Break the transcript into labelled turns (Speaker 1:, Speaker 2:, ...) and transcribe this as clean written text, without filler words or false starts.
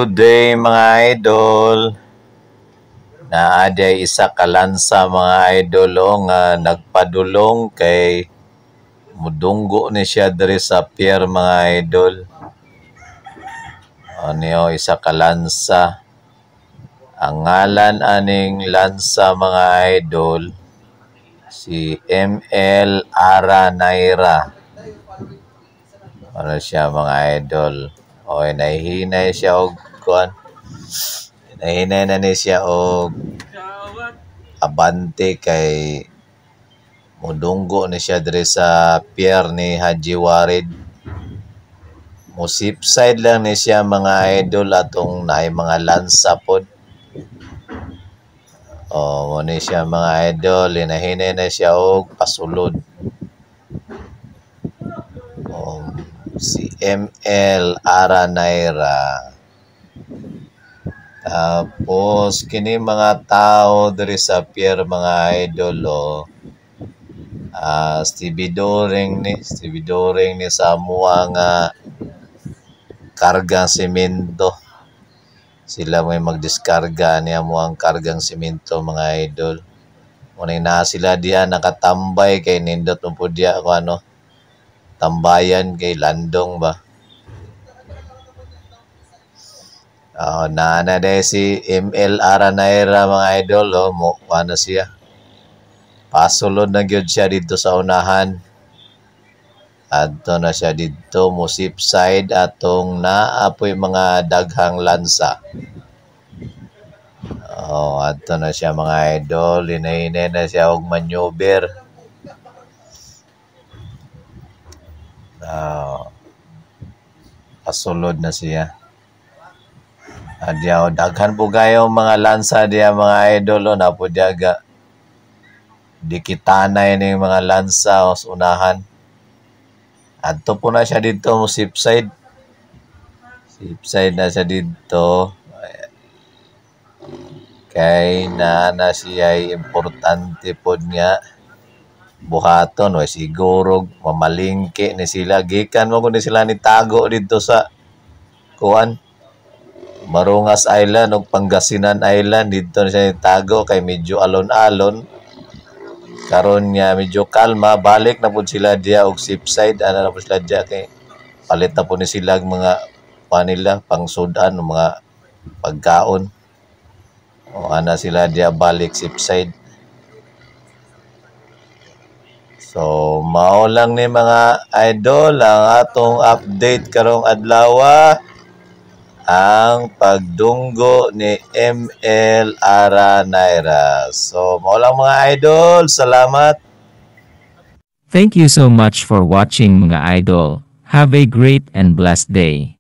Speaker 1: Good day mga idol. Naaday isa ka lansa mga idol nga nagpadulong kay mudunggo ni siya diri sa pier mga idol. Ano isa ka lansa. Ang ngalan aning lansa mga idol si ML Ara Naira. Ano siya mga idol. Oy, nahihinay siya og kuan. Nahihinay na ni siya og abante kay mudunggo ni siya diri sa pier ni Haji Warid. Musipside lang ni siya mga idol atong naay mga lansa pod. Mo ni siya mga idol, hinahinay na siya og pasulod. Si ML Ara Naira. Tapos kini mga tao diri sa pier mga idol Stevie Doring ni sa mua nga kargang semento. Sila may magdiskarga niya mo ang kargang semento mga idol. Muna na sila diya nakatambay kay nindot mo po diya kung ano tambayan kay Landong ba. Na si ML Ara Naira mga idol mo ano siya. Pasulod na gyud siya dito sa unahan. Adto na siya dito musipside atong naapoy mga daghang lansa. Adto na siya mga idol, hinahinay na siya og maneuver. Pasulod na siya. Diya daghan po kayo mga lansa diya mga idol na po diya dikitanay ning mga lansa sa unahan. Adto po na siya dito mo sipside. Sipside na siya dito. Kay na siya importante pod nga buhaton siguro mamalingke ni sila gikan mo kun sila ni tago dito sa kuan Marungas Island ug Pangasinan Island dito na siya ni tago kay medyo alon-alon karon nga medyo kalma balik na pud sila diya og sipside na pud sila diya kay palit na pud ni sila mga panila pangsudan mga pagkaon ana sila diya balik sipside. So, mao lang ni mga idol ang atong update karong adlaw ang pagdunggo ni ML Ara Naira. So, mao lang mga idol. Salamat.
Speaker 2: Thank you so much for watching mga idol. Have a great and blessed day.